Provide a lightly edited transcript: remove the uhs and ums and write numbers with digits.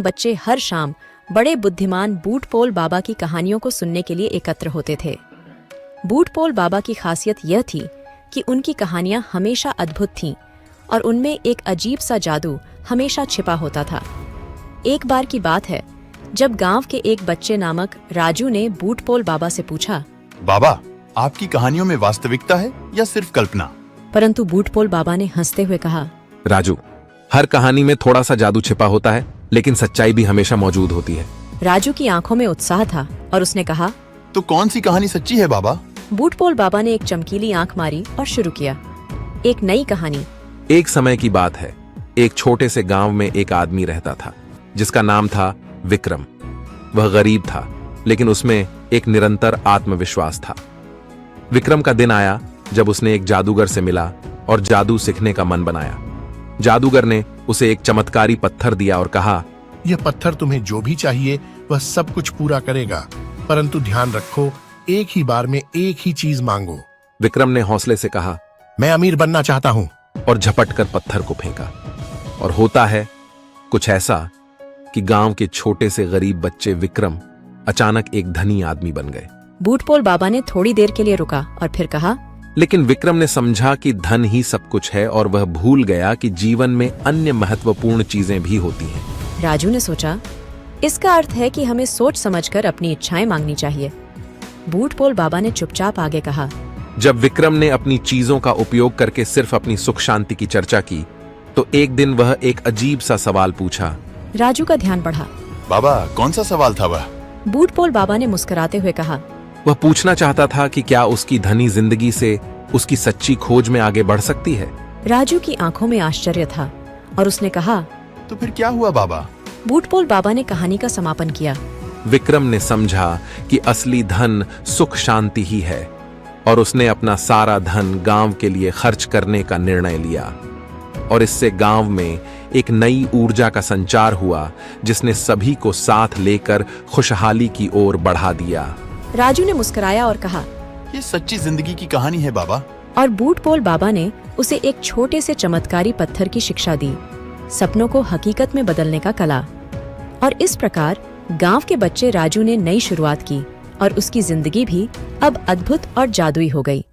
बच्चे हर शाम बड़े बुद्धिमान बूटपोल बाबा की कहानियों को सुनने के लिए एकत्र होते थे। बूटपोल बाबा की खासियत यह थी कि उनकी कहानियां हमेशा अद्भुत थीं और उनमें एक अजीब सा जादू हमेशा छिपा होता था। एक बार की बात है जब गांव के एक बच्चे नामक राजू ने बूटपोल बाबा से पूछा, बाबा, आपकी कहानियों में वास्तविकता है या सिर्फ कल्पना? परंतु बूटपोल बाबा ने हंसते हुए कहा, राजू, हर कहानी में थोड़ा सा जादू छिपा होता है, लेकिन सच्चाई भी हमेशा मौजूद होती है। राजू की आंखों में उत्साह था और उसने कहा, तो कौन सी कहानी सच्ची है बाबा? बूटपोल बाबा ने एक चमकीली आंख मारी और शुरू किया। एक नई कहानी। एक समय की बात है, एक छोटे से गांव में एक आदमी रहता था जिसका नाम था विक्रम। वह गरीब था, लेकिन उसमें एक निरंतर आत्मविश्वास था। विक्रम का दिन आया जब उसने एक जादूगर से मिला और जादू सीखने का मन बनाया। जादूगर ने उसे एक चमत्कारी पत्थर दिया और कहा, यह पत्थर तुम्हें जो भी चाहिए वह सब कुछ पूरा करेगा, परंतु ध्यान रखो, एक ही बार में एक ही चीज मांगो। विक्रम ने हौसले से कहा, मैं अमीर बनना चाहता हूँ, और झपट कर पत्थर को फेंका। और होता है कुछ ऐसा कि गांव के छोटे से गरीब बच्चे विक्रम अचानक एक धनी आदमी बन गए। बूटपोल बाबा ने थोड़ी देर के लिए रुका और फिर कहा, लेकिन विक्रम ने समझा कि धन ही सब कुछ है और वह भूल गया कि जीवन में अन्य महत्वपूर्ण चीजें भी होती हैं। राजू ने सोचा, इसका अर्थ है कि हमें सोच समझकर अपनी इच्छाएं मांगनी चाहिए। बूटपोल बाबा ने चुपचाप आगे कहा, जब विक्रम ने अपनी चीजों का उपयोग करके सिर्फ अपनी सुख शांति की चर्चा की, तो एक दिन वह एक अजीब सा सवाल पूछा। राजू का ध्यान बढ़ा। बाबा, कौन सा सवाल था वह? बूटपोल बाबा ने मुस्कुराते हुए कहा, वह पूछना चाहता था कि क्या उसकी धनी जिंदगी से उसकी सच्ची खोज में आगे बढ़ सकती है। राजू की आंखों में आश्चर्य था और उसने कहा, तो फिर क्या हुआ बाबा? बूटपोल बाबा ने कहानी का समापन किया। विक्रम ने समझा कि असली धन सुख शांति ही है और उसने अपना सारा धन गांव के लिए खर्च करने का निर्णय लिया। और इससे गांव में एक नई ऊर्जा का संचार हुआ जिसने सभी को साथ लेकर खुशहाली की ओर बढ़ा दिया। राजू ने मुस्कुराया और कहा, ये सच्ची जिंदगी की कहानी है बाबा। और बूटपोल बाबा ने उसे एक छोटे से चमत्कारी पत्थर की शिक्षा दी, सपनों को हकीकत में बदलने का कला। और इस प्रकार गांव के बच्चे राजू ने नई शुरुआत की और उसकी जिंदगी भी अब अद्भुत और जादुई हो गई।